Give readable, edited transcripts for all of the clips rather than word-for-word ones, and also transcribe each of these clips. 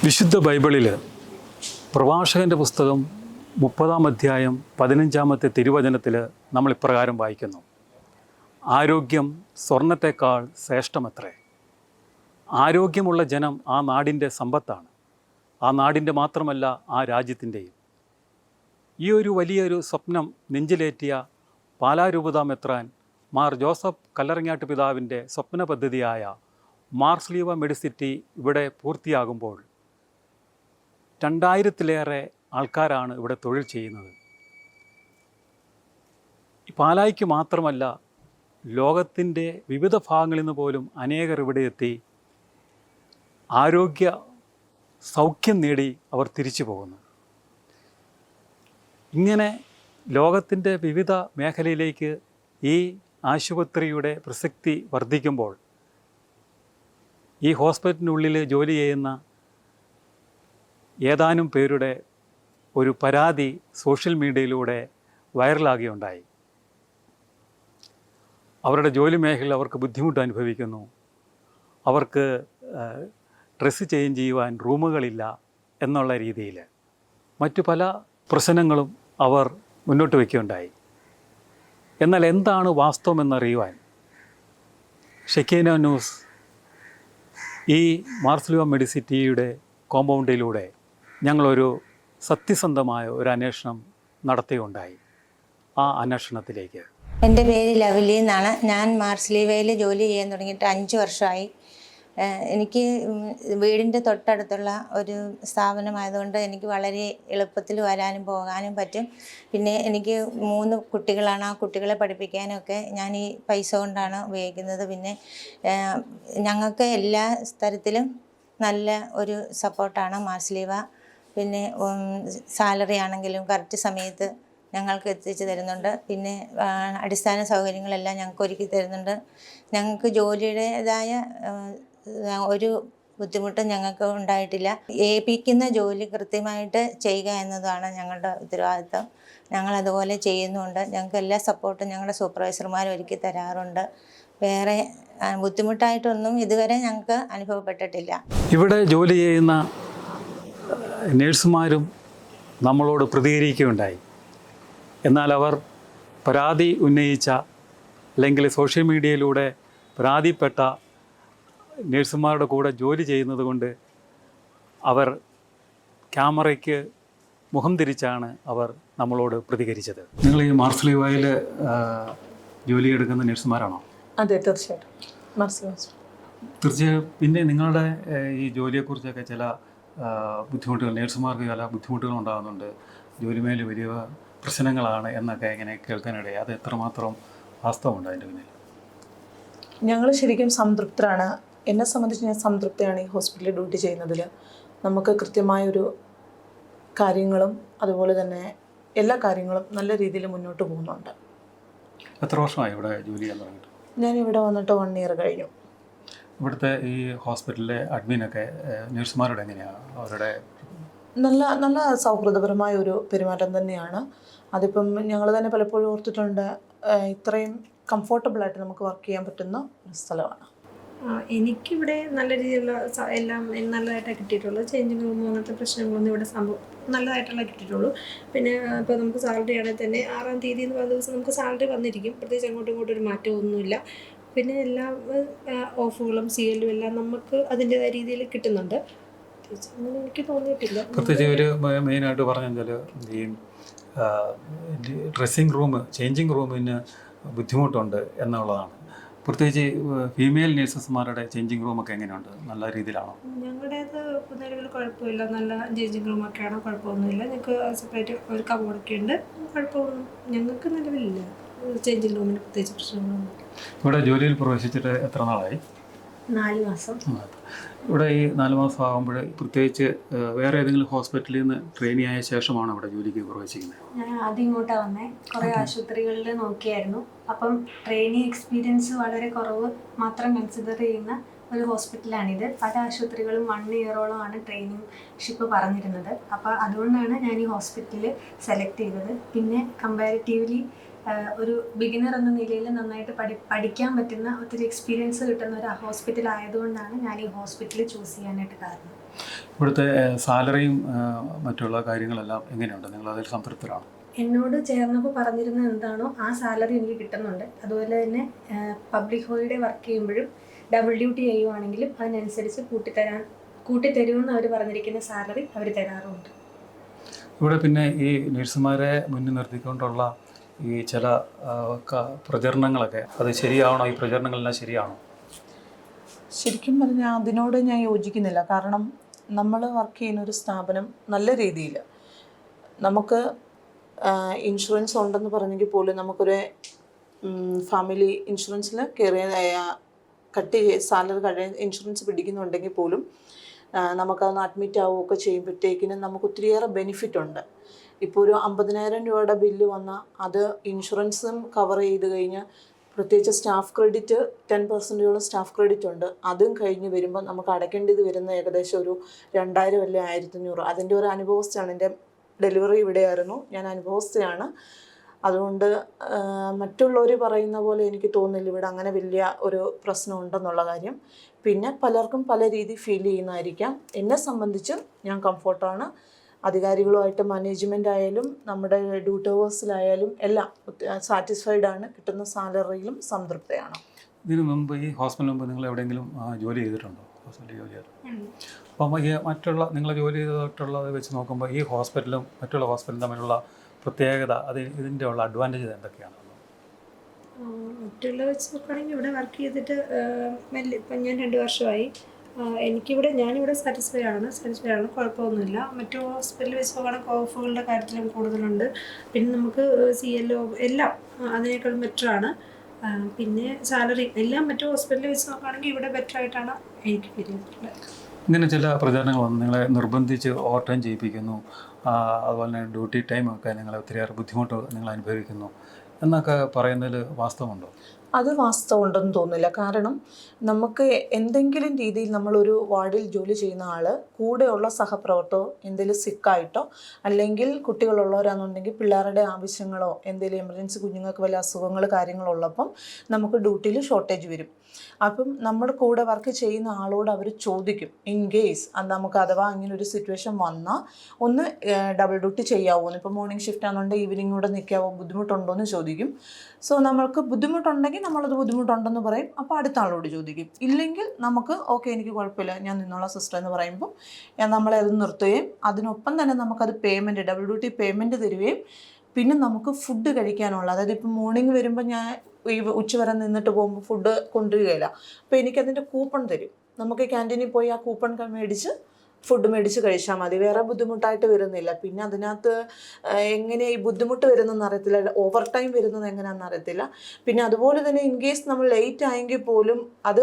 വിശുദ്ധ ബൈബിളിൽ പ്രഭാഷകൻ്റെ പുസ്തകം 30-ാം അധ്യായം 15-ാമത്തെ തിരുവചനത്തിൽ നമ്മൾ ഇപ്രകാരം വായിക്കുന്നു. ആരോഗ്യം സ്വർണത്തേക്കാൾ ശ്രേഷ്ഠമത്രേ. ആരോഗ്യമുള്ള ജനം ആ നാടിൻ്റെ സമ്പത്താണ്. ആ നാടിൻ്റെ മാത്രമല്ല, ആ രാജ്യത്തിൻ്റെയും. ഈ ഒരു വലിയൊരു സ്വപ്നം നെഞ്ചിലേറ്റിയ പാലാരൂപതാ മെത്രാൻ മാർ ജോസഫ് കല്ലറങ്ങാട്ട് പിതാവിൻ്റെ സ്വപ്ന പദ്ധതിയായ മാർസ്ലീവ മെഡിസിറ്റി ഇവിടെ പൂർത്തിയാകുമ്പോൾ 2000-ലേറെ ആൾക്കാരാണ് ഇവിടെ തൊഴിൽ ചെയ്യുന്നത്. പാലായ്ക്ക് മാത്രമല്ല, ലോകത്തിൻ്റെ വിവിധ ഭാഗങ്ങളിൽ നിന്ന് പോലും അനേകർ ഇവിടെ എത്തി ആരോഗ്യ സൗഖ്യം നേടി അവർ തിരിച്ചു പോകുന്നു. ഇങ്ങനെ ലോകത്തിൻ്റെ വിവിധ മേഖലയിലേക്ക് ഈ ആശുപത്രിയുടെ പ്രസക്തി വർദ്ധിക്കുമ്പോൾ ഈ ഹോസ്പിറ്റലിനുള്ളിൽ ജോലി ചെയ്യുന്ന ഏതാനും പേരുടെ ഒരു പരാതി സോഷ്യൽ മീഡിയയിലൂടെ വൈറലാകുകയുണ്ടായി. അവരുടെ ജോലി മേഖലയിൽ അവർക്ക് ബുദ്ധിമുട്ട് അനുഭവിക്കുന്നു. അവർക്ക് ഡ്രസ്സ് ചേഞ്ച് ചെയ്യുവാൻ റൂമുകളില്ല എന്നുള്ള രീതിയിൽ മറ്റു പല പ്രശ്നങ്ങളും അവർ മുന്നോട്ട് വയ്ക്കുകയുണ്ടായി. എന്നാൽ എന്താണ് വാസ്തവമെന്നറിയുവാൻ ഷെക്കീന ന്യൂസ് ഈ മാർസ്ലീവ മെഡിസിറ്റിയുടെ കോമ്പൗണ്ടിലൂടെ ഞങ്ങളൊരു സത്യസന്ധമായ ഒരു അന്വേഷണം നടത്തുകയുണ്ടായി. ആ അന്വേഷണത്തിലേക്ക് എൻ്റെ പേര് ലവ്ലി എന്നാണ്. ഞാൻ മാർസ്ലീവയിൽ ജോലി ചെയ്യാൻ തുടങ്ങിയിട്ട് 5 വർഷമായി. എനിക്ക് വീടിൻ്റെ തൊട്ടടുത്തുള്ള ഒരു സ്ഥാപനമായതുകൊണ്ട് എനിക്ക് വളരെ എളുപ്പത്തിൽ വരാനും പോകാനും പറ്റും. പിന്നെ എനിക്ക് 3 കുട്ടികളാണ്. ആ കുട്ടികളെ പഠിപ്പിക്കാനൊക്കെ ഞാൻ ഈ പൈസ കൊണ്ടാണ് ഉപയോഗിക്കുന്നത്. പിന്നെ ഞങ്ങൾക്ക് എല്ലാ തരത്തിലും നല്ല ഒരു സപ്പോർട്ടാണ് മാർസ്ലീവ. പിന്നെ സാലറി ആണെങ്കിലും കറക്റ്റ് സമയത്ത് ഞങ്ങൾക്ക് എത്തിച്ച് തരുന്നുണ്ട്. പിന്നെ അടിസ്ഥാന സൗകര്യങ്ങളെല്ലാം ഞങ്ങൾക്ക് ഒരുക്കി തരുന്നുണ്ട്. ഞങ്ങൾക്ക് ജോലിയുടേതായ ഒരു ബുദ്ധിമുട്ടും ഞങ്ങൾക്ക് ഉണ്ടായിട്ടില്ല. ഏൽപ്പിക്കുന്ന ജോലി കൃത്യമായിട്ട് ചെയ്യുക എന്നതാണ് ഞങ്ങളുടെ ഉത്തരവാദിത്വം. ഞങ്ങളതുപോലെ ചെയ്യുന്നുണ്ട്. ഞങ്ങൾക്ക് എല്ലാ സപ്പോർട്ടും ഞങ്ങളുടെ സൂപ്പർവൈസർമാർ ഒരുക്കി തരാറുണ്ട്. വേറെ ബുദ്ധിമുട്ടായിട്ടൊന്നും ഇതുവരെ ഞങ്ങൾക്ക് അനുഭവപ്പെട്ടിട്ടില്ല. ഇവിടെ ജോലി ചെയ്യുന്ന നേഴ്സുമാരും നമ്മളോട് പ്രതികരിക്കുകയുണ്ടായി. എന്നാൽ അവർ പരാതി ഉന്നയിച്ച അല്ലെങ്കിൽ സോഷ്യൽ മീഡിയയിലൂടെ പരാതിപ്പെട്ട നേഴ്സുമാരുടെ കൂടെ ജോലി ചെയ്യുന്നത് കൊണ്ട് അവർ ക്യാമറയ്ക്ക് മുഖം തിരിച്ചാണ് അവർ നമ്മളോട് പ്രതികരിച്ചത്. നിങ്ങൾ ഈ മാർസ്ലീവയിൽ ജോലിയെടുക്കുന്ന നേഴ്സുമാരാണോ? അതെ, തീർച്ചയായിട്ടും. തീർച്ചയായും. പിന്നെ നിങ്ങളുടെ ഈ ജോലിയെക്കുറിച്ചൊക്കെ ചില ബുദ്ധിമുട്ടുകൾ, നേഴ്സുമാർക്ക് ചില ബുദ്ധിമുട്ടുകൾ ഉണ്ടാകുന്നുണ്ട്, ജോലിമേൽ വലിയ പ്രശ്നങ്ങളാണ് എന്നൊക്കെ ഇങ്ങനെ കേൾക്കാനിടയായി. അത് എത്രമാത്രം വാസ്തവമുണ്ട് അതിൻ്റെ പിന്നിൽ? ഞങ്ങൾ ശരിക്കും സംതൃപ്തരാണ്. എന്നെ സംബന്ധിച്ച് ഞാൻ സംതൃപ്തിയാണ് ഈ ഹോസ്പിറ്റലിൽ ഡ്യൂട്ടി ചെയ്യുന്നതിൽ. നമുക്ക് കൃത്യമായൊരു കാര്യങ്ങളും അതുപോലെ തന്നെ എല്ലാ കാര്യങ്ങളും നല്ല രീതിയിൽ മുന്നോട്ട് പോകുന്നുണ്ട്. എത്ര വർഷമായി ഇവിടെ ജോലി ചെയ്യാൻ തുടങ്ങിയിട്ട്? ഞാനിവിടെ വന്നിട്ട് 1 ഇയർ കഴിഞ്ഞു. ഇവിടുത്തെ ഈ ഹോസ്പിറ്റലിലെ അഡ്മിനൊക്കെ നഴ്സുമാരോട് എങ്ങനെയാണ്? അവരുടെ നല്ല സൗഹൃദപരമായ ഒരു പെരുമാറ്റം തന്നെയാണ്. അതിപ്പം ഞങ്ങൾ തന്നെ പലപ്പോഴും ഓർത്തിട്ടുണ്ട്, ഇത്രയും കംഫോർട്ടബിളായിട്ട് നമുക്ക് വർക്ക് ചെയ്യാൻ പറ്റുന്ന ഒരു സ്ഥലമാണ്. എനിക്കിവിടെ നല്ല രീതിയിലുള്ള എല്ലാം നല്ലതായിട്ടാണ് കിട്ടിയിട്ടുള്ളൂ. ചേഞ്ചിങ് റൂമോ അങ്ങനത്തെ പ്രശ്നങ്ങളൊന്നും ഇവിടെ നല്ലതായിട്ടുള്ള കിട്ടിയിട്ടുള്ളൂ. പിന്നെ ഇപ്പോൾ നമുക്ക് സാലറി ആണെങ്കിൽ തന്നെ 6-ാം തീയതി എന്ന് പറയുന്ന ദിവസം നമുക്ക് സാലറി വന്നിരിക്കും. പ്രത്യേകിച്ച് അങ്ങോട്ടും ഇങ്ങോട്ടും ഒരു മാറ്റമൊന്നുമില്ല. പിന്നെ എല്ലാ ഓഫുകളും CL എല്ലാം നമുക്ക് അതിൻ്റെതായ രീതിയിൽ കിട്ടുന്നുണ്ട്. എനിക്ക് തോന്നിയിട്ടില്ല. പ്രത്യേകിച്ച് ഒരു മെയിനായിട്ട് പറഞ്ഞാൽ ഈ ഡ്രസ്സിങ് റൂം, ചേഞ്ചിങ് റൂമിന് ബുദ്ധിമുട്ടുണ്ട് എന്നുള്ളതാണ്. പ്രത്യേകിച്ച് ഫീമെയിൽ നേഴ്സസ്മാരുടെ ചേഞ്ചിങ് റൂമൊക്കെ എങ്ങനെയുണ്ട്? നല്ല രീതിയിലാണോ? ഞങ്ങളുടേത് നിലവിൽ കുഴപ്പമില്ല. നല്ല ചേഞ്ചിങ് റൂമൊക്കെയാണ്, കുഴപ്പമൊന്നുമില്ല. ഞങ്ങൾക്ക് സെപ്പറേറ്റ് ഒരു കബോർഡൊക്കെ ഉണ്ട്. കുഴപ്പമൊന്നും ഞങ്ങൾക്ക് നിലവിലില്ല. ചേഞ്ചിങ് റൂമിന് പ്രത്യേകിച്ച് പ്രശ്നങ്ങളൊന്നും. ഇവിടെ ജോലിയിൽ പ്രവേശിച്ചിട്ട് എത്ര നാളായി? 4 മാസം. ഇവിടെ ഈ 4 മാസം ആകുമ്പോൾ പ്രത്യേകിച്ച് വേറെ ഏതെങ്കിലും ഹോസ്പിറ്റലിൽ നിന്ന് ട്രെയിനി ആയ ശേഷമാണ് ഇവിടെ ജോലിക്ക് പ്രവേശിക്കുന്നത്? ഞാൻ ആദ്യം ഇങ്ങോട്ടാണ് വന്നത്. കുറേ ആശുപത്രികളിൽ നോക്കിയായിരുന്നു. അപ്പം ട്രെയിനിങ് എക്സ്പീരിയൻസ് വളരെ കുറവ് മാത്രം കൺസിഡർ ചെയ്യുന്ന ഒരു ഹോസ്പിറ്റലാണിത്. പല ആശുപത്രികളും 1 ഇയറോളമാണ് ട്രെയിനിങ് ഷിപ്പ് പറഞ്ഞിരുന്നത്. അപ്പോൾ അതുകൊണ്ടാണ് ഞാൻ ഈ ഹോസ്പിറ്റലിൽ സെലക്ട് ചെയ്തത്. പിന്നെ കമ്പാരിറ്റീവ്ലി ഒരു ബിഗിനർ എന്ന നിലയിൽ നന്നായിട്ട് പഠിക്കാൻ പറ്റുന്ന ഒത്തിരി എക്സ്പീരിയൻസ് കിട്ടുന്ന ഒരു ഹോസ്പിറ്റൽ ആയതുകൊണ്ടാണ് ഞാൻ ഈ ഹോസ്പിറ്റൽ ചൂസ് ചെയ്യാനായിട്ട് കാരണം. ഇവിടുത്തെ സാലറിയും മറ്റുള്ള കാര്യങ്ങളെല്ലാം എങ്ങനെയുണ്ട്? നിങ്ങൾ അതിൽ സംതൃപ്തരാണ്? എന്നോട് ചേർന്നപ്പോൾ പറഞ്ഞിരുന്നത് എന്താണോ ആ സാലറി എനിക്ക് കിട്ടുന്നുണ്ട്. അതുപോലെ തന്നെ പബ്ലിക് ഹോളിഡേ വർക്ക് ചെയ്യുമ്പോഴും ഡബിൾ ഡ്യൂട്ടി ചെയ്യുവാണെങ്കിലും അതിനനുസരിച്ച് കൂട്ടിത്തരുമെന്ന് അവർ പറഞ്ഞിരിക്കുന്ന സാലറി അവർ തരാറുമുണ്ട്. ഇവിടെ പിന്നെ ഈ നഴ്സുമാരെ മുന്നിൽ നിർത്തിക്കൊണ്ടുള്ള ഈ ചില പ്രചരണങ്ങളൊക്കെ അത് ശരിയാണോ? ഈ പ്രചരണങ്ങളെല്ലാം ശരിയാണോ? ശരിക്കും പറഞ്ഞാൽ അതിനോട് ഞാൻ യോജിക്കുന്നില്ല. കാരണം നമ്മൾ വർക്ക് ചെയ്യുന്ന ഒരു സ്ഥാപനം നല്ല രീതിയിൽ നമുക്ക് ഇൻഷുറൻസ് ഉണ്ടെന്ന് പറഞ്ഞെങ്കിൽ പോലും നമുക്കൊരു ഫാമിലി ഇൻഷുറൻസിൽ സാലറി ഇൻഷുറൻസ് പിടിക്കുന്നുണ്ടെങ്കിൽ പോലും നമുക്കതൊന്ന് അഡ്മിറ്റ് ആവുകയൊക്കെ ചെയ്യുമ്പോഴത്തേക്കിനും നമുക്ക് ഒത്തിരിയേറെ ബെനിഫിറ്റ് ഉണ്ട്. ഇപ്പോൾ ഒരു 50,000 രൂപയുടെ ബില്ല് വന്നാൽ അത് ഇൻഷുറൻസും കവർ ചെയ്ത് കഴിഞ്ഞാൽ പ്രത്യേകിച്ച് സ്റ്റാഫ് ക്രെഡിറ്റ് 10% സ്റ്റാഫ് ക്രെഡിറ്റ് ഉണ്ട്. അതും കഴിഞ്ഞ് വരുമ്പോൾ നമുക്ക് അടയ്ക്കേണ്ടത് വരുന്ന ഏകദേശം ഒരു 2,000 അല്ലെ 1,500. അതിൻ്റെ ഒരു അനുഭവസ്ഥയാണ്. എൻ്റെ ഡെലിവറി ഇവിടെയായിരുന്നു, ഞാൻ അനുഭവസ്ഥയാണ്. അതുകൊണ്ട് മറ്റുള്ളവർ പറയുന്ന പോലെ എനിക്ക് തോന്നുന്നില്ല ഇവിടെ അങ്ങനെ വലിയ ഒരു പ്രശ്നം ഉണ്ടെന്നുള്ള കാര്യം. പിന്നെ പലർക്കും പല രീതി ഫീൽ ചെയ്യുന്നതായിരിക്കാം. എന്നെ സംബന്ധിച്ച് ഞാൻ കംഫർട്ടാണ്. അധികാരികളുമായിട്ട് മാനേജ്മെൻ്റ് ആയാലും നമ്മുടെ ഡ്യൂട്ടേഴ്സിലായാലും എല്ലാം സാറ്റിസ്ഫൈഡ് ആണ്. കിട്ടുന്ന സാലറിയിലും സംതൃപ്തയാണ്. ഇതിനു മുമ്പ് ഈ ഹോസ്പിറ്റലിന് മുമ്പ് നിങ്ങൾ എവിടെയെങ്കിലും ജോലി ചെയ്തിട്ടുണ്ടോ? ഹോസ്പിറ്റലിൽ ജോലി ചെയ്തിട്ടുണ്ടോ? അപ്പം ഈ മറ്റുള്ള നിങ്ങൾ ജോലി ചെയ്തിട്ടുള്ളത് വെച്ച് നോക്കുമ്പോൾ ഈ ഹോസ്പിറ്റലും മറ്റുള്ള ഹോസ്പിറ്റലും തമ്മിലുള്ള പ്രത്യേകത, ഇതിൻ്റെ ഉള്ള അഡ്വാൻറ്റേജ് എന്തൊക്കെയാണ്? മറ്റുള്ള വെച്ച് നോക്കുകയാണെങ്കിൽ ഇവിടെ വർക്ക് ചെയ്തിട്ട് ഇപ്പം ഞാൻ 2 വർഷമായി. ഞാനിവിടെ സാറ്റിസ്ഫൈഡ് ആണ്, കുഴപ്പമൊന്നുമില്ല. മറ്റു ഹോസ്പിറ്റലിൽ വെച്ച് നോക്കുകയാണെങ്കിൽ ഓഫുകളുടെ കാര്യത്തിലും കൂടുതലുണ്ട്. പിന്നെ നമുക്ക് CLO എല്ലാം അതിനേക്കാളും ബെറ്ററാണ്. പിന്നെ സാലറി എല്ലാം മറ്റു ഹോസ്പിറ്റലിൽ വെച്ച് നോക്കുകയാണെങ്കിൽ ഇവിടെ ബെറ്ററായിട്ടാണ് എനിക്ക് ഫീൽ ചെയ്തിട്ടുള്ളത്. ഇങ്ങനെ ചില പ്രചാരണങ്ങൾ വന്ന് നിങ്ങളെ നിർബന്ധിച്ച് ഓവർ ടൈം ചെയ്യിപ്പിക്കുന്നു, അതുപോലെ തന്നെ ഡ്യൂട്ടി ടൈമൊക്കെ നിങ്ങളെ ഒത്തിരിയേറെ ബുദ്ധിമുട്ട് നിങ്ങൾ അനുഭവിക്കുന്നു എന്നൊക്കെ പറയുന്നതിൽ വാസ്തവമുണ്ടോ? അത് വാസ്തവം ഉണ്ടെന്ന് തോന്നുന്നില്ല. കാരണം നമുക്ക് എന്തെങ്കിലും രീതിയിൽ നമ്മളൊരു വാർഡിൽ ജോലി ചെയ്യുന്ന ആൾ കൂടെയുള്ള സഹപ്രവർത്തകരോ എന്തെങ്കിലും സിക്കായിട്ടോ അല്ലെങ്കിൽ കുട്ടികളുള്ളവരാണെന്നുണ്ടെങ്കിൽ പിള്ളേരുടെ ആവശ്യങ്ങളോ എന്തെങ്കിലും എമർജൻസി കുഞ്ഞുങ്ങൾക്ക് വല്ല അസുഖങ്ങൾ കാര്യങ്ങളോ ഉള്ളപ്പം നമുക്ക് ഡ്യൂട്ടിയിൽ ഷോർട്ടേജ് വരും. അപ്പം നമ്മുടെ കൂടെ വർക്ക് ചെയ്യുന്ന ആളോട് അവർ ചോദിക്കും, ഇൻ കേസ് നമുക്ക് അഥവാ അങ്ങനെ ഒരു സിറ്റുവേഷൻ വന്നാൽ ഒന്ന് ഡബിൾ ഡ്യൂട്ടി ചെയ്യാവോ, ഇപ്പോൾ മോർണിംഗ് ഷിഫ്റ്റ് ആണെന്നുണ്ടെങ്കിൽ ഈവനിങ് കൂടെ നിൽക്കാവോ, ബുദ്ധിമുട്ടുണ്ടോ എന്ന് ചോദിക്കും. സോ നമ്മൾക്ക് ബുദ്ധിമുട്ടുണ്ടെങ്കിൽ നമ്മളത് ബുദ്ധിമുട്ടുണ്ടെന്ന് പറയും. അപ്പോൾ അടുത്ത ആളോട് ചോദിക്കും. ഇല്ലെങ്കിൽ നമുക്ക് ഓക്കെ എനിക്ക് കുഴപ്പമില്ല ഞാൻ നിന്നുള്ള സിസ്റ്റർ എന്ന് പറയുമ്പോൾ നമ്മളെ അത് നിർത്തുകയും അതിനൊപ്പം തന്നെ നമുക്കത് പേയ്മെൻറ്റ് ഡബിൾ ഡ്യൂട്ടി പേയ്മെൻറ്റ് തരികയും പിന്നെ നമുക്ക് ഫുഡ് കഴിക്കാനുള്ള, അതായത് ഇപ്പം മോർണിംഗ് വരുമ്പോൾ ഞാൻ ഈ ഉച്ചവരെ നിന്നിട്ട് പോകുമ്പോൾ ഫുഡ് കൊണ്ടുവരികയില്ല. അപ്പോൾ എനിക്കതിൻ്റെ കൂപ്പൺ തരും. നമുക്ക് ക്യാൻറ്റീനിൽ പോയി ആ കൂപ്പൺ ഫുഡ് മേടിച്ച് കഴിച്ചാൽ മതി. വേറെ ബുദ്ധിമുട്ടായിട്ട് വരുന്നില്ല. പിന്നെ അതിനകത്ത് എങ്ങനെ ഈ ബുദ്ധിമുട്ട് വരുന്നതെന്ന് അറിയത്തില്ല, ഓവർ ടൈം വരുന്നത് എങ്ങനെയാണെന്ന് അറിയത്തില്ല. പിന്നെ അതുപോലെ തന്നെ ഇൻ കേസ് നമ്മൾ ലേറ്റ് ആയെങ്കിൽ പോലും അത്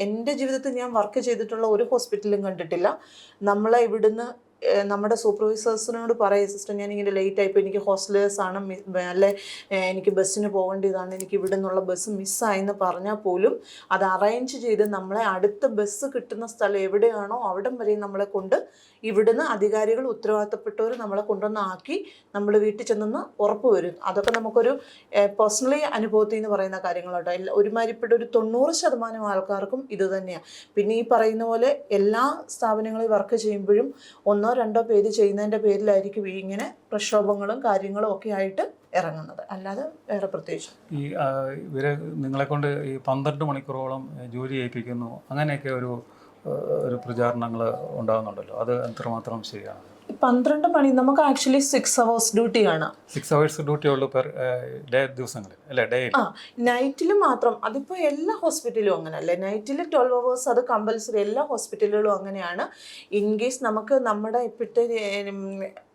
എൻ്റെ ജീവിതത്തിൽ ഞാൻ വർക്ക് ചെയ്തിട്ടുള്ള ഒരു ഹോസ്പിറ്റലും കണ്ടിട്ടില്ല നമ്മളെ ഇവിടുന്ന് നമ്മുടെ സൂപ്പർവൈസേഴ്സിനോട് പറയും, സിസ്റ്റർ ഞാനിങ്ങനെ ലേറ്റ് ആയിപ്പോൾ എനിക്ക് ഹോസ്റ്റലേഴ്സാണ് അല്ലെ എനിക്ക് ബസ്സിന് പോകേണ്ടതാണ്, എനിക്ക് ഇവിടെ നിന്നുള്ള ബസ് മിസ്സായെന്ന് പറഞ്ഞാൽ പോലും അത് അറേഞ്ച് ചെയ്ത് നമ്മളെ അടുത്ത ബസ് കിട്ടുന്ന സ്ഥലം എവിടെയാണോ അവിടം വരെ നമ്മളെ കൊണ്ട് ഇവിടുന്ന് അധികാരികൾ ഉത്തരവാദിത്തപ്പെട്ടവർ നമ്മളെ കൊണ്ടുവന്നാക്കി നമ്മൾ വീട്ടിൽ ചെന്നെന്ന് ഉറപ്പ് വരും. അതൊക്കെ നമുക്കൊരു പേഴ്സണലി അനുഭവത്തിൽ നിന്ന് പറയുന്ന കാര്യങ്ങളാട്ടോ. ഒരുമാതിരിപ്പെട്ട ഒരു 90% ആൾക്കാർക്കും ഇത് തന്നെയാണ്. പിന്നെ ഈ പറയുന്ന പോലെ എല്ലാ സ്ഥാപനങ്ങളിൽ വർക്ക് ചെയ്യുമ്പോഴും 1-2 പേര് ചെയ്യുന്നതിൻ്റെ പേരിലായിരിക്കും ഇങ്ങനെ പ്രക്ഷോഭങ്ങളും കാര്യങ്ങളും ഒക്കെ ആയിട്ട് ഇറങ്ങുന്നത്, അല്ലാതെ വേറെ പ്രത്യേകിച്ച്. ഇവരെ നിങ്ങളെ കൊണ്ട് ഈ 12 മണിക്കൂറോളം ജോലി ചെയ്യിപ്പിക്കുന്നു അങ്ങനെയൊക്കെ ഒരു പ്രചാരണങ്ങൾ ഉണ്ടാകുന്നുണ്ടല്ലോ, അത് എത്രമാത്രം ശരിയാണ്? 12 മണി നമുക്ക് ആക്ച്വലി 6 hours ഡ്യൂട്ടിയാണ്. 6 hours ഡ്യൂട്ടി ഉള്ളൂ പെർ ഡേ ദിവസങ്ങളിൽ അല്ലേ? ഡേ നൈറ്റിൽ മാത്രം. അതിപ്പോൾ എല്ലാ ഹോസ്പിറ്റലും അങ്ങനെയല്ലേ, നൈറ്റിൽ 12 hours അത് കമ്പൽസറി. എല്ലാ ഹോസ്പിറ്റലുകളും അങ്ങനെയാണ്. ഇൻ കേസ് നമുക്ക് നമ്മുടെ ഇപ്പോഴത്തെ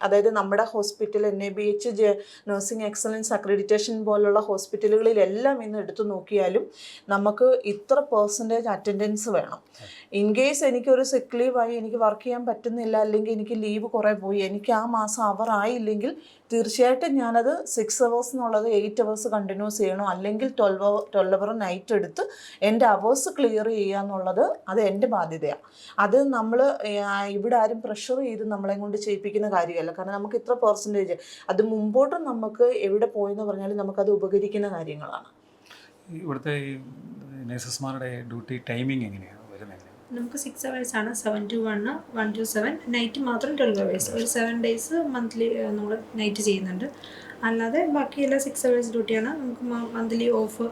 അതായത് നമ്മുടെ hospital NABH nursing excellence accreditation പോലുള്ള ഹോസ്പിറ്റലുകളിലെല്ലാം ഇന്ന് എടുത്തു നോക്കിയാലും നമുക്ക് ഇത്ര % അറ്റൻഡൻസ് വേണം. ഇൻ കേസ് എനിക്കൊരു സിക്ക് ലീവായി എനിക്ക് വർക്ക് ചെയ്യാൻ പറ്റുന്നില്ല, അല്ലെങ്കിൽ എനിക്ക് ലീവ് കുറേ പോയി, എനിക്ക് ആ മാസം അവർ ആയില്ലെങ്കിൽ തീർച്ചയായിട്ടും ഞാനത് 6 hours എന്നുള്ളത് 8 hours കണ്ടിന്യൂസ് ചെയ്യണോ, അല്ലെങ്കിൽ 12 hour നൈറ്റ് എടുത്ത് എൻ്റെ അവേഴ്സ് ക്ലിയർ ചെയ്യുക എന്നുള്ളത് അത് എൻ്റെ ബാധ്യതയാണ്. അത് നമ്മൾ ഇവിടെ ആരും പ്രഷർ ചെയ്ത് നമ്മളെ കൊണ്ട് ചെയ്യിപ്പിക്കുന്ന കാര്യമല്ല. കാരണം നമുക്ക് ഇത്ര % അത് മുമ്പോട്ടും നമുക്ക് എവിടെ പോയെന്ന് പറഞ്ഞാലും നമുക്കത് ഉപകരിക്കുന്ന കാര്യങ്ങളാണ്. ഇവിടുത്തെ ഈ നഴ്സസ്മാരുടെ ഡ്യൂട്ടി ടൈമിംഗ് എങ്ങനെയാണ് വരുന്നത്? നമുക്ക് 6 hours ആണ്, 7 to 1, 1 to 7, നൈറ്റ് മാത്രം 12 hours. ഒരു 7 days മന്ത്ലി നമ്മൾ നൈറ്റ് ചെയ്യുന്നുണ്ട്. അല്ലാതെ ബാക്കി എല്ലാ 6 hours ഡ്യൂട്ടിയാണ്. നമുക്ക് മന്ത്ലി ഓഫ്,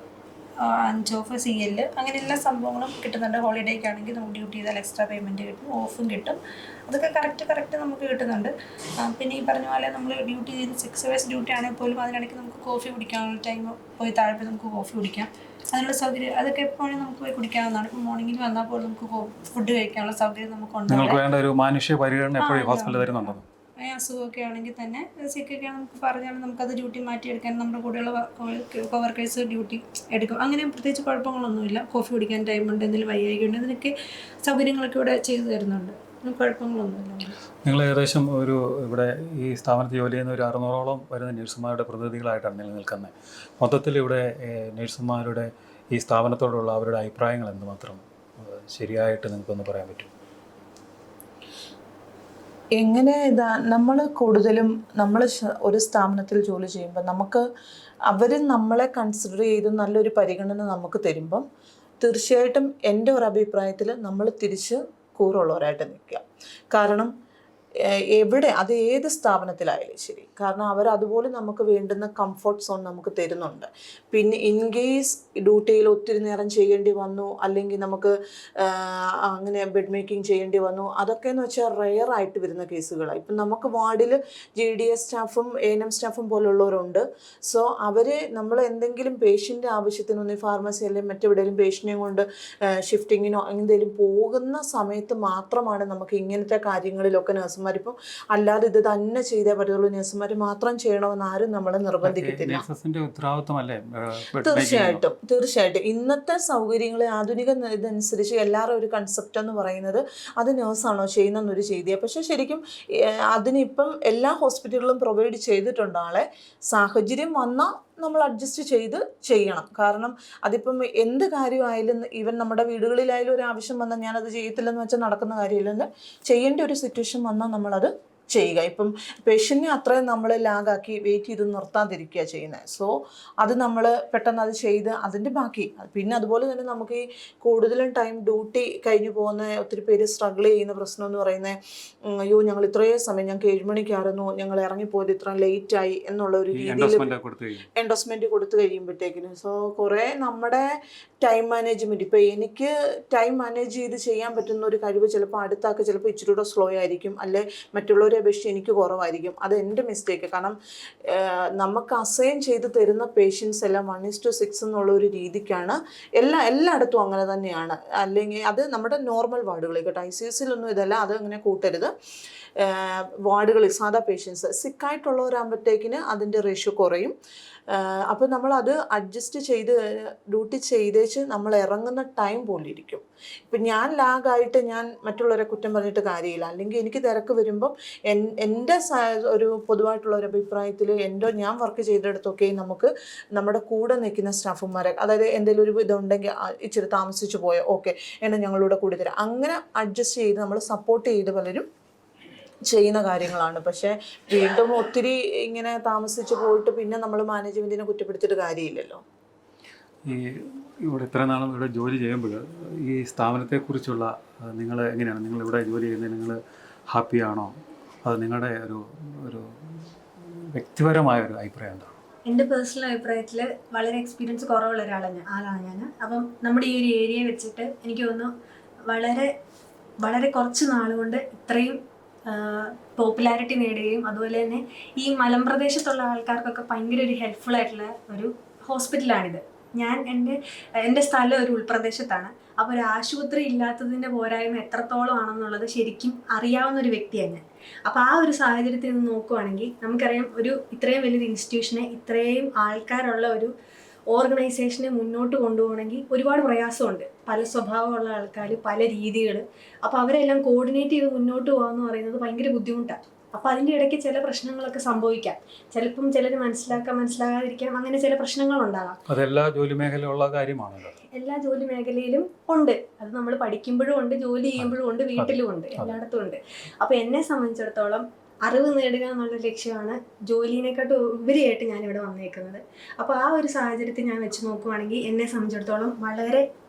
5 ഓഫ്, CL, അങ്ങനെ എല്ലാ സംഭവങ്ങളും കിട്ടുന്നുണ്ട്. ഹോളിഡേക്ക് ആണെങ്കിൽ നമുക്ക് ഡ്യൂട്ടി ചെയ്താൽ എക്സ്ട്രാ പേയ്മെൻറ്റ് കിട്ടും, ഓഫും കിട്ടും. അതൊക്കെ കറക്റ്റ് നമുക്ക് കിട്ടുന്നുണ്ട്. പിന്നെ ഈ പറഞ്ഞ പോലെ നമ്മൾ ഡ്യൂട്ടി ചെയ്ത് 6 hours ഡ്യൂട്ടി ആണെങ്കിൽ പോലും അതിനിടയ്ക്ക് നമുക്ക് കോഫി കുടിക്കാനുള്ള ടൈം, പോയി താഴെ പോയി നമുക്ക് കോഫി കുടിക്കാം. അതിനുള്ള സൗകര്യം അതൊക്കെ എപ്പോഴും നമുക്ക് പോയി കുടിക്കാവുന്നതാണ്. ഇപ്പോൾ മോർണിംഗിൽ വന്നാൽ പോലും നമുക്ക് ഫുഡ് കഴിക്കാനുള്ള സൗകര്യം നമുക്കുണ്ട്. നിങ്ങൾക്ക് വേണ്ട ഒരു മാനുഷ്യ പരിഗണന എപ്പോഴും ഹോസ്പിറ്റലിൽ തരുന്നുണ്ടോ? അസുഖമൊക്കെ ആണെങ്കിൽ തന്നെ, സിക്കൊക്കെ നമുക്ക് പറഞ്ഞാൽ നമുക്കത് ഡ്യൂട്ടി മാറ്റിയെടുക്കാൻ നമ്മുടെ കൂടെയുള്ള കോവർക്കേഴ്സ് ഡ്യൂട്ടി എടുക്കും. അങ്ങനെ പ്രത്യേകിച്ച് കുഴപ്പങ്ങളൊന്നുമില്ല. കോഫി കുടിക്കാൻ ടൈമുണ്ട്, എന്തെങ്കിലും വയ്യായിക്കുണ്ട്, ഇതിനൊക്കെ സൗകര്യങ്ങളൊക്കെ ഇവിടെ ചെയ്തു തരുന്നുണ്ട്. കുഴപ്പങ്ങളൊന്നുമില്ല. നിങ്ങൾ ഏകദേശം ഇവിടെ ഈ സ്ഥാപനത്തിൽ ജോലി ചെയ്യുന്ന ഒരു 600ഓളം വരുന്ന നഴ്സുമാരുടെ പ്രതിനിധികളായിട്ടാണ് നിങ്ങൾ നിൽക്കുന്നത്. മൊത്തത്തിൽ ഇവിടെ നഴ്സുമാരുടെ ഈ സ്ഥാപനത്തോടുള്ള അവരുടെ അഭിപ്രായങ്ങൾ എന്തുമാത്രം ശരിയായിട്ട് നിങ്ങൾക്കൊന്ന് പറയാൻ പറ്റും? എങ്ങനെ നമ്മൾ കൂടുതലും ഒരു സ്ഥാപനത്തിൽ ജോലി ചെയ്യുമ്പോൾ നമുക്ക് അവർ നമ്മളെ കൺസിഡർ ചെയ്ത് നല്ലൊരു പരിഗണന നമുക്ക് തരുമ്പം തീർച്ചയായിട്ടും എൻ്റെ ഒരു അഭിപ്രായത്തിൽ നമ്മൾ തിരിച്ച് കൂറുള്ളവരായിട്ട് നിൽക്കുക. കാരണം എവിടെ, അത് ഏത് സ്ഥാപനത്തിലായാലും ശരി, കാരണം അവർ അതുപോലെ നമുക്ക് വേണ്ടുന്ന കംഫർട്ട് സോൺ നമുക്ക് തരുന്നുണ്ട്. പിന്നെ ഇൻ കേസ് ഡ്യൂട്ടിയിൽ ഒത്തിരി നേരം ചെയ്യേണ്ടി വന്നു, അല്ലെങ്കിൽ നമുക്ക് അങ്ങനെ ബെഡ് മേക്കിംഗ് ചെയ്യേണ്ടി വന്നു, അതൊക്കെ എന്ന് വെച്ചാൽ റെയർ ആയിട്ട് വരുന്ന കേസുകളാണ്. ഇപ്പം നമുക്ക് വാർഡിൽ GDS സ്റ്റാഫും ANM സ്റ്റാഫും പോലുള്ളവരുണ്ട്. സോ അവർ നമ്മൾ എന്തെങ്കിലും പേഷ്യൻ്റെ ആവശ്യത്തിനൊന്ന് ഫാർമസി അല്ലെങ്കിൽ മറ്റെവിടെയെങ്കിലും പേഷ്യൻ്റെയും കൊണ്ട് ഷിഫ്റ്റിങ്ങിനോ എന്തെങ്കിലും പോകുന്ന സമയത്ത് മാത്രമാണ് നമുക്ക് ഇങ്ങനത്തെ കാര്യങ്ങളിലൊക്കെ നഴ്സുമാർ ഇപ്പം, അല്ലാതെ ഇത് തന്നെ ചെയ്തേ പറ്റുള്ളൂ, നഴ്സുമാർ മാത്രം ചെയ്യണമെന്ന് ആരും നമ്മളെ നിർബന്ധിക്കത്തില്ല. തീർച്ചയായിട്ടും ഇന്നത്തെ സൗകര്യങ്ങൾ ആധുനിക ഇതനുസരിച്ച് എല്ലാവരും ഒരു കൺസെപ്റ്റ് എന്ന് പറയുന്നത് അത് നേഴ്സാണോ ചെയ്യുന്നൊരു ചെയ്തിയാണ്. പക്ഷേ ശരിക്കും അതിനിപ്പം എല്ലാ ഹോസ്പിറ്റലുകളും പ്രൊവൈഡ് ചെയ്തിട്ടുണ്ട്. ആളെ സാഹചര്യം വന്നാൽ നമ്മൾ അഡ്ജസ്റ്റ് ചെയ്ത് ചെയ്യണം. കാരണം അതിപ്പം എന്ത് കാര്യമായാലും, ഈവൻ നമ്മുടെ വീടുകളിലായാലും ഒരു ആവശ്യം വന്നാൽ ഞാനത് ചെയ്യത്തില്ലെന്ന് വെച്ചാൽ നടക്കുന്ന കാര്യമില്ലെന്ന്, ചെയ്യേണ്ട ഒരു സിറ്റുവേഷൻ വന്നാൽ നമ്മളത് ചെയ്യുക. ഇപ്പം പേഷ്യൻറ്റിനെ അത്രയും നമ്മൾ ലാഗാക്കി വെയിറ്റ് ചെയ്ത് നിർത്താതിരിക്കുക ചെയ്യുന്നത്. സോ അത് നമ്മൾ പെട്ടെന്ന് അത് ചെയ്ത് അതിൻ്റെ ബാക്കി, പിന്നെ അതുപോലെ തന്നെ നമുക്ക് ഈ കൂടുതലും ടൈം ഡ്യൂട്ടി കഴിഞ്ഞ് പോകുന്ന ഒത്തിരി പേര് സ്ട്രഗിൾ ചെയ്യുന്ന പ്രശ്നം എന്ന് പറയുന്നത്, അയ്യോ ഞങ്ങൾ ഇത്രയും സമയം, ഞങ്ങൾക്ക് 7 മണിക്കായിരുന്നു ഞങ്ങൾ ഇറങ്ങിപ്പോയത്, ഇത്ര ലേറ്റായി എന്നുള്ള ഒരു രീതിയിൽ എൻഡോസ്മെൻറ്റ് കൊടുത്തു കഴിയുമ്പോഴത്തേക്കിനും. സോ കുറേ നമ്മുടെ ടൈം മാനേജ്മെൻറ്റ്, ഇപ്പോൾ എനിക്ക് ടൈം മാനേജ് ചെയ്ത് ചെയ്യാൻ പറ്റുന്ന ഒരു കഴിവ് ചിലപ്പോൾ അടുത്താക്ക് ചിലപ്പോൾ ഇച്ചിരി കൂടെ സ്ലോ ആയിരിക്കും, അല്ലെ മറ്റുള്ളവരെ അപേക്ഷിച്ച് എനിക്ക് കുറവായിരിക്കും. അത് എൻ്റെ മിസ്റ്റേക്ക്. കാരണം നമുക്ക് അസൈൻ ചെയ്ത് തരുന്ന പേഷ്യൻസ് എല്ലാം 1:6 എന്നുള്ള ഒരു രീതിക്കാണ് എല്ലായിടത്തും അങ്ങനെ തന്നെയാണ്. അല്ലെങ്കിൽ അത് നമ്മുടെ നോർമൽ വാർഡുകളിൽ കേട്ടോ, ICUസിലൊന്നും ഇതല്ല, അത് അങ്ങനെ കൂട്ടരുത്. വാർഡുകളിൽ സാധാ പേഷ്യൻസ് സിക്കായിട്ടുള്ളവരാകുമ്പോഴത്തേക്കിന് അതിൻ്റെ റേഷ്യോ കുറയും. അപ്പോൾ നമ്മളത് അഡ്ജസ്റ്റ് ചെയ്ത് ഡ്യൂട്ടി ചെയ്തേച്ച് നമ്മൾ ഇറങ്ങുന്ന ടൈം പോലെ ഇരിക്കും. ഇപ്പം ഞാൻ ലാഗായിട്ട് ഞാൻ മറ്റുള്ളവരെ കുറ്റം പറഞ്ഞിട്ട് കാര്യമില്ല. അല്ലെങ്കിൽ എനിക്ക് തിരക്ക് വരുമ്പം എൻ്റെ ഒരു പൊതുവായിട്ടുള്ള ഒരു അഭിപ്രായത്തിൽ ഞാൻ വർക്ക് ചെയ്തെടുത്തൊക്കെ നമുക്ക് നമ്മുടെ കൂടെ നിൽക്കുന്ന സ്റ്റാഫുമാരെ, അതായത് എന്തെങ്കിലും ഒരു ഇതുണ്ടെങ്കിൽ ഇച്ചിരി താമസിച്ച് പോയോ ഓക്കെ എന്നാൽ ഞങ്ങളിവിടെ കൂടി തരാം, അങ്ങനെ അഡ്ജസ്റ്റ് ചെയ്ത് നമ്മൾ സപ്പോർട്ട് ചെയ്ത് പലരും ചെയ്യുന്ന കാര്യങ്ങളാണ്. പക്ഷേ വീണ്ടും ഒത്തിരി ഇങ്ങനെ താമസിച്ച് പോയിട്ട് പിന്നെ നമ്മൾ മാനേജ്മെൻറ്റിനെ കുറ്റപ്പെടുത്തിയിട്ട് കാര്യമില്ലല്ലോ. ഇവിടെ ഇത്ര നാളും ഇവിടെ ജോലി ചെയ്യുമ്പോൾ ഈ സ്ഥാപനത്തെക്കുറിച്ചുള്ള നിങ്ങൾ എങ്ങനെയാണ്, നിങ്ങളിവിടെ ജോലി ചെയ്യുന്നത് നിങ്ങൾ ഹാപ്പിയാണോ? അത് നിങ്ങളുടെ ഒരു വ്യക്തിപരമായ ഒരു അഭിപ്രായം എന്താണ്? എൻ്റെ പേഴ്സണൽ അഭിപ്രായത്തിൽ വളരെ എക്സ്പീരിയൻസ് കുറവുള്ള ആളാണ് ഞാൻ. അപ്പം നമ്മുടെ ഈ ഒരു ഏരിയ വെച്ചിട്ട് എനിക്ക് തോന്നുന്നു വളരെ കുറച്ച് നാളുകൊണ്ട് ഇത്രയും പോപ്പുലാരിറ്റി നേടുകയും അതുപോലെ തന്നെ ഈ മലമ്പ്രദേശത്തുള്ള ആൾക്കാർക്കൊക്കെ ഭയങ്കര ഒരു ഹെൽപ്ഫുൾ ആയിട്ടുള്ള ഒരു ഹോസ്പിറ്റലാണിത്. എൻ്റെ സ്ഥലം ഒരു ഉൾപ്രദേശത്താണ്. അപ്പോൾ ഒരു ആശുപത്രി ഇല്ലാത്തതിൻ്റെ പോരായ്മ എത്രത്തോളം ആണെന്നുള്ളത് ശരിക്കും അറിയാവുന്ന ഒരു വ്യക്തിയാണ് ഞാൻ. അപ്പോൾ ആ ഒരു സാഹചര്യത്തിൽ നിന്ന് നോക്കുവാണെങ്കിൽ നമുക്കറിയാം, ഇത്രയും വലിയൊരു ഇൻസ്റ്റിറ്റ്യൂഷനെ ഇത്രയും ആൾക്കാരുള്ള ഒരു ഓർഗനൈസേഷനെ മുന്നോട്ട് കൊണ്ടുപോകണമെങ്കിൽ ഒരുപാട് പ്രയാസമുണ്ട്. പല സ്വഭാവമുള്ള ആൾക്കാർ, പല രീതികൾ. അപ്പോൾ അവരെല്ലാം കോർഡിനേറ്റ് ചെയ്ത് മുന്നോട്ട് പോകാമെന്ന് പറയുന്നത് ഭയങ്കര ബുദ്ധിമുട്ടാണ്. അപ്പോൾ അതിൻ്റെ ഇടയ്ക്ക് ചില പ്രശ്നങ്ങളൊക്കെ സംഭവിക്കാം. ചിലപ്പം ചിലർ മനസ്സിലാകാതിരിക്കാം, അങ്ങനെ ചില പ്രശ്നങ്ങളുണ്ടാകാം. അതെല്ലാ ജോലി മേഖലയിലുള്ള കാര്യമാണല്ലോ. എല്ലാ ജോലി മേഖലയിലും ഉണ്ട്. അത് നമ്മൾ പഠിക്കുമ്പോഴും ഉണ്ട്, ജോലി ചെയ്യുമ്പോഴും ഉണ്ട്, വീട്ടിലും ഉണ്ട്, എല്ലായിടത്തും ഉണ്ട്. അപ്പോൾ എന്നെ സംബന്ധിച്ചിടത്തോളം അറിവ് നേടുക എന്നുള്ള ലക്ഷ്യമാണ് ജോലിനെക്കാട്ടും ഉപരിയായിട്ട് ഞാനിവിടെ വന്നേക്കുന്നത്. അപ്പോൾ ആ ഒരു സാഹചര്യത്തിൽ ഞാൻ വെച്ച് നോക്കുവാണെങ്കിൽ എന്നെ സംബന്ധിച്ചിടത്തോളം വളരെ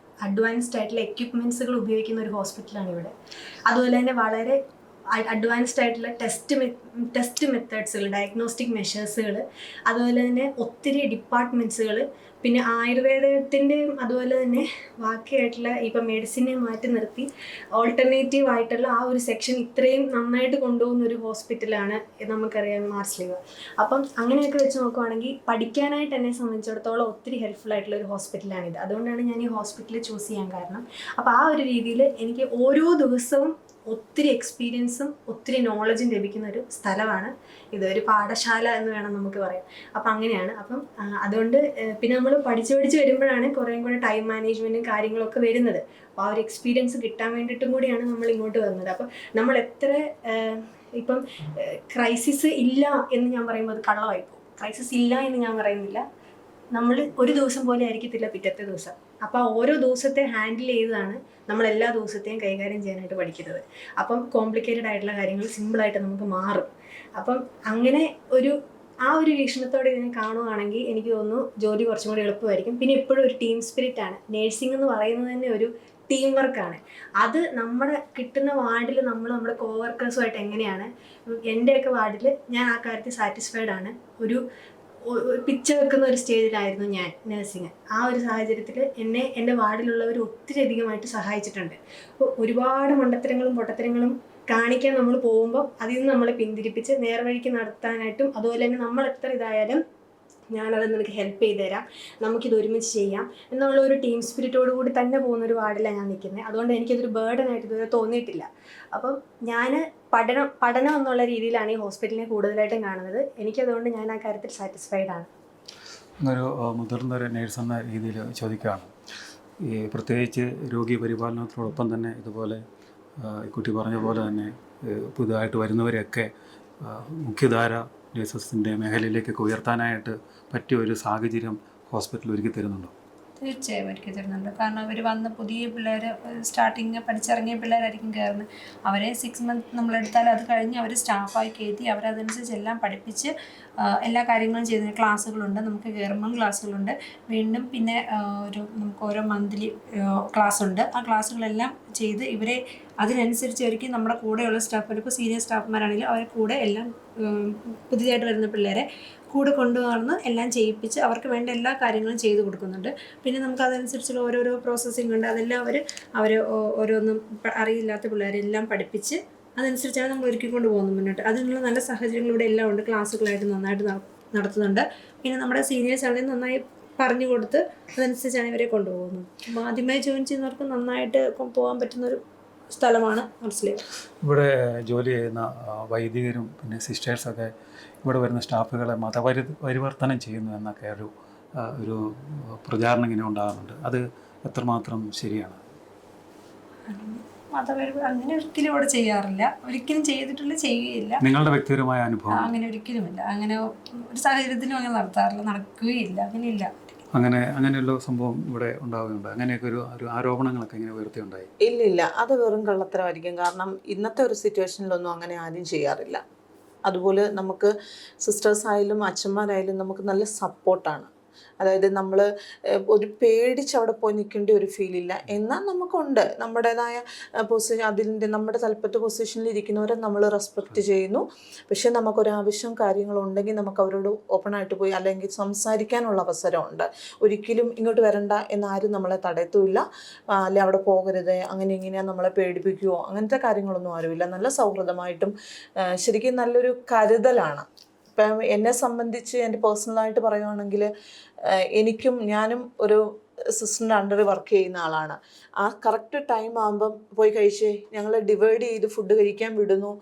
അഡ്വാൻസ്ഡ് ആയിട്ടുള്ള എക്യുപ്മെൻറ്റ്സുകൾ ഉപയോഗിക്കുന്ന ഒരു ഹോസ്പിറ്റലാണ് ഇവിടെ. അതുപോലെ തന്നെ വളരെ അഡ്വാൻസ്ഡ് ആയിട്ടുള്ള ടെസ്റ്റ് മെത്തേഡ്സുകൾ, ഡയഗ്നോസ്റ്റിക് മെഷേഴ്സുകൾ, അതുപോലെ തന്നെ ഒത്തിരി ഡിപ്പാർട്ട്മെൻറ്റ്സുകൾ, പിന്നെ ആയുർവേദത്തിൻ്റെയും അതുപോലെ തന്നെ ബാക്കിയായിട്ടുള്ള ഇപ്പം മെഡിസിനെ മാറ്റി നിർത്തി ഓൾട്ടർനേറ്റീവ് ആയിട്ടുള്ള ആ ഒരു സെക്ഷൻ ഇത്രയും നന്നായിട്ട് കൊണ്ടുപോകുന്ന ഒരു ഹോസ്പിറ്റലാണ് നമുക്കറിയാം മാർസ്ലീവ. അപ്പം അങ്ങനെയൊക്കെ വെച്ച് നോക്കുവാണെങ്കിൽ പഠിക്കാനായിട്ട് എന്നെ സംബന്ധിച്ചിടത്തോളം ഒത്തിരി ഹെൽപ്ഫുൾ ആയിട്ടുള്ള ഒരു ഹോസ്പിറ്റലാണിത്. അതുകൊണ്ടാണ് ഞാൻ ഈ ഹോസ്പിറ്റൽ ചൂസ് ചെയ്യാൻ കാരണം. അപ്പോൾ ആ ഒരു രീതിയിൽ എനിക്ക് ഓരോ ദിവസവും ഒത്തിരി എക്സ്പീരിയൻസും ഒത്തിരി നോളജും ലഭിക്കുന്ന ഒരു സ്ഥലമാണ് ഇത്. ഒരു പാഠശാല എന്ന് വേണം നമുക്ക് പറയാം. അപ്പം അങ്ങനെയാണ്. അപ്പം അതുകൊണ്ട് പിന്നെ നമ്മൾ പഠിച്ച് വരുമ്പോഴാണ് കുറേയും കൂടെ ടൈം മാനേജ്മെൻറ്റും കാര്യങ്ങളൊക്കെ വരുന്നത്. അപ്പോൾ ആ ഒരു എക്സ്പീരിയൻസ് കിട്ടാൻ വേണ്ടിയിട്ടും കൂടിയാണ് നമ്മൾ ഇങ്ങോട്ട് വന്നത്. അപ്പം നമ്മൾ എത്ര ഇപ്പം ക്രൈസിസ് ഇല്ല എന്ന് ഞാൻ പറയുമ്പോൾ അത് കള്ളമായി പോകും. ക്രൈസിസ് ഇല്ല എന്ന് ഞാൻ പറയുന്നില്ല. നമ്മൾ ഒരു ദിവസം പോലെ ആയിരിക്കത്തില്ല പിറ്റത്തെ ദിവസം. അപ്പോൾ ഓരോ ദിവസത്തെ ഹാൻഡിൽ ചെയ്താണ് നമ്മൾ എല്ലാ ദിവസത്തെയും കൈകാര്യം ചെയ്യാനായിട്ട് പഠിക്കുന്നത്. അപ്പം കോംപ്ലിക്കേറ്റഡ് ആയിട്ടുള്ള കാര്യങ്ങൾ സിമ്പിളായിട്ട് നമുക്ക് മാറും. അപ്പം അങ്ങനെ ആ ഒരു വീക്ഷണത്തോടെ ഇതിനെ കാണുകയാണെങ്കിൽ എനിക്ക് തോന്നുന്നു ജോലി കുറച്ചും കൂടി എളുപ്പമായിരിക്കും. പിന്നെ ഇപ്പോഴും ഒരു ടീം സ്പിരിറ്റ് ആണ്. നേഴ്സിംഗ് എന്ന് പറയുന്നത് തന്നെ ഒരു ടീം വർക്കാണ്. അത് നമ്മുടെ കിട്ടുന്ന വാർഡിൽ നമ്മുടെ കോവർക്കേഴ്സുമായിട്ട് എങ്ങനെയാണ്, എൻ്റെയൊക്കെ വാർഡിൽ ഞാൻ ആ കാര്യത്തിൽ സാറ്റിസ്ഫൈഡ് ആണ്. ഒരു പിച്ച വെക്കുന്ന ഒരു സ്റ്റേജിലായിരുന്നു ഞാൻ നഴ്സിംഗ്. ആ ഒരു സാഹചര്യത്തിൽ എന്നെ എൻ്റെ വാർഡിലുള്ളവർ ഒത്തിരി അധികമായിട്ട് സഹായിച്ചിട്ടുണ്ട്. അപ്പോൾ ഒരുപാട് മണ്ടത്തരങ്ങളും പൊട്ടത്തരങ്ങളും കാണിക്കാൻ നമ്മൾ പോകുമ്പോൾ അതിൽ നിന്ന് നമ്മളെ പിന്തിരിപ്പിച്ച് നേർവഴിക്ക് നടത്താനായിട്ടും, അതുപോലെ തന്നെ നമ്മൾ എത്ര ഇതായാലും ഞാനത് നിനക്ക് ഹെൽപ്പ് ചെയ്ത് തരാം, നമുക്കിത് ഒരുമിച്ച് ചെയ്യാം എന്നുള്ള ഒരു ടീം സ്പിരിറ്റോട് കൂടി തന്നെ പോകുന്നൊരു വാർഡിലാണ് ഞാൻ നിൽക്കുന്നത്. അതുകൊണ്ട് എനിക്കതൊരു ബേർഡനായിട്ട് ഇതുവരെ തോന്നിയിട്ടില്ല. അപ്പം ഞാൻ പഠനം എന്നുള്ള രീതിയിലാണ് ഈ ഹോസ്പിറ്റലിനെ കൂടുതലായിട്ടും കാണുന്നത്. എനിക്കതുകൊണ്ട് ഞാൻ ആ കാര്യത്തിൽ സാറ്റിസ്ഫൈഡ് ആണ്. ഒരു മുതിർന്നൊരു നേഴ്സ് എന്ന രീതിയിൽ ചോദിക്കുകയാണ്, ഈ പ്രത്യേകിച്ച് രോഗി പരിപാലനത്തോടൊപ്പം തന്നെ ഇതുപോലെ കുട്ടി പറഞ്ഞ പോലെ തന്നെ പുതുതായിട്ട് വരുന്നവരെയൊക്കെ മുഖ്യധാര നേഴ്സസിൻ്റെ മേഖലയിലേക്കൊക്കെ ഉയർത്താനായിട്ട് പറ്റിയ ഒരു സാഹചര്യം ഹോസ്പിറ്റൽ ഒരുക്കി തരുന്നുണ്ടോ? തീർച്ചയായും ഒരുക്കി തരുന്നുണ്ട്. കാരണം അവർ വന്ന് പുതിയ പിള്ളേർ സ്റ്റാർട്ടിങ് പഠിച്ചിറങ്ങിയ പിള്ളേരായിരിക്കും കയറുന്നത്. അവരെ 6 months നമ്മളെടുത്താൽ അത് കഴിഞ്ഞ് അവർ സ്റ്റാഫായി കയറ്റി അവരതനുസരിച്ച് എല്ലാം പഠിപ്പിച്ച് എല്ലാ കാര്യങ്ങളും ചെയ്യുന്ന ക്ലാസ്സുകളുണ്ട്. നമുക്ക് ഗവൺമെൻറ് ക്ലാസ്സുകളുണ്ട്. വീണ്ടും പിന്നെ നമുക്ക് ഓരോ മന്ത്ലി ക്ലാസ് ഉണ്ട്. ആ ക്ലാസ്സുകളെല്ലാം ചെയ്ത് ഇവരെ അതിനനുസരിച്ച് അവർക്ക് നമ്മുടെ കൂടെയുള്ള സ്റ്റാഫ്, ഇപ്പോൾ സീനിയർ സ്റ്റാഫ്മാരാണെങ്കിലും അവരെ കൂടെ എല്ലാം പുതിയതായിട്ട് വരുന്ന പിള്ളേരെ കൂടെ കൊണ്ടുവന്ന് എല്ലാം ചെയ്യിപ്പിച്ച് അവർക്ക് വേണ്ട എല്ലാ കാര്യങ്ങളും ചെയ്ത് കൊടുക്കുന്നുണ്ട്. പിന്നെ നമുക്ക് അതനുസരിച്ചുള്ള ഓരോരോ പ്രോസസ്സിംഗ് ഉണ്ട്. അതെല്ലാം അവർ ഓരോന്നും അറിയില്ലാത്ത പിള്ളേരെല്ലാം പഠിപ്പിച്ച് അതനുസരിച്ചാണ് നമ്മൾ ഒരുക്കിക്കൊണ്ട് പോകുന്നത് മുന്നോട്ട്. അതിനുള്ള നല്ല സാഹചര്യങ്ങൾ ഇവിടെ എല്ലാം ഉണ്ട്. ക്ലാസ്സുകളായിട്ട് നന്നായിട്ട് നടത്തുന്നുണ്ട്. പിന്നെ നമ്മുടെ സീനിയേഴ്സ് ആണെങ്കിൽ നന്നായി പറഞ്ഞു കൊടുത്ത് അതനുസരിച്ചാണ് ഇവരെ കൊണ്ടുപോകുന്നത്. അപ്പോൾ ആദ്യമായി ജോയിൻ ചെയ്യുന്നവർക്ക് നന്നായിട്ട് പോകാൻ പറ്റുന്നൊരു സ്ഥലമാണ് മാർസ്ലീവ. ഇവിടെ ജോലി ചെയ്യുന്ന വൈദികരും പിന്നെ സിസ്റ്റേഴ്സൊക്കെ ഇവിടെ വരുന്ന സ്റ്റാഫുകളെ മതപരിവർത്തനം ചെയ്യുന്നു എന്നൊക്കെ ഒരു പ്രചാരണം ഇങ്ങനെ ഉണ്ടാകുന്നുണ്ട്. അത് എത്രമാത്രം ശരിയാണ്? അങ്ങനെ ഒരിക്കലും ഇവിടെ ചെയ്യാറില്ല. ഒരിക്കലും ചെയ്തിട്ടില്ല, ചെയ്യുകയില്ല. നിങ്ങളുടെ വ്യക്തിപരമായ അനുഭവം? അങ്ങനെ ഒരിക്കലുമില്ല. അങ്ങനെ ഒരു സാഹചര്യത്തിലും അങ്ങനെ നടത്താറില്ല, നടക്കുകയില്ല. അങ്ങനെയില്ല. അങ്ങനെയുള്ള സംഭവം ഇവിടെ ഉണ്ടാവുകയുണ്ട്. അങ്ങനെയൊക്കെ ഒരു ആരോപണങ്ങളൊക്കെ ഇങ്ങനെ ഉയർത്തിയുണ്ടായി? ഇല്ല, അത് വെറും കള്ളത്തരമായിരിക്കും. കാരണം ഇന്നത്തെ ഒരു സിറ്റുവേഷനിലൊന്നും അങ്ങനെ ആരും ചെയ്യാറില്ല. അതുപോലെ നമുക്ക് സിസ്റ്റേഴ്സ് ആയാലും അച്ഛന്മാരായാലും നമുക്ക് നല്ല സപ്പോർട്ടാണ്. അതായത് നമ്മൾ ഒരു പേടിച്ച് അവിടെ പോയി നിൽക്കേണ്ട ഒരു ഫീലില്ല. എന്നാൽ നമുക്കുണ്ട് നമ്മുടേതായ നമ്മുടെ തലപ്പത്ത് പൊസിഷനിൽ ഇരിക്കുന്നവരെ നമ്മൾ റെസ്പെക്റ്റ് ചെയ്യുന്നു. പക്ഷേ നമുക്കൊരാവശ്യം കാര്യങ്ങളുണ്ടെങ്കിൽ നമുക്ക് അവരോട് ഓപ്പണായിട്ട് പോയി അല്ലെങ്കിൽ സംസാരിക്കാനുള്ള അവസരമുണ്ട്. ഒരിക്കലും ഇങ്ങോട്ട് വരണ്ട എന്നാരും നമ്മളെ തടയത്തുമില്ല, അല്ലെ അവിടെ പോകരുത് അങ്ങനെ ഇങ്ങനെ നമ്മളെ പേടിപ്പിക്കുകയോ അങ്ങനത്തെ കാര്യങ്ങളൊന്നും ആരുമില്ല. നല്ല സൗഹൃദമായിട്ടും ശരിക്കും നല്ലൊരു കരുതലാണ്. ഇപ്പം എന്നെ സംബന്ധിച്ച് എൻ്റെ പേഴ്സണലായിട്ട് പറയുകയാണെങ്കിൽ ഞാനും ഒരു സിസ്റ്ററിൻ്റെ അണ്ടറിൽ വർക്ക് ചെയ്യുന്ന ആളാണ്. ആ കറക്റ്റ് ടൈം ആകുമ്പം പോയി കഴിച്ചേ, ഞങ്ങൾ ഡിവൈഡ് ചെയ്ത് ഫുഡ് കഴിക്കാൻ വിടുന്നു.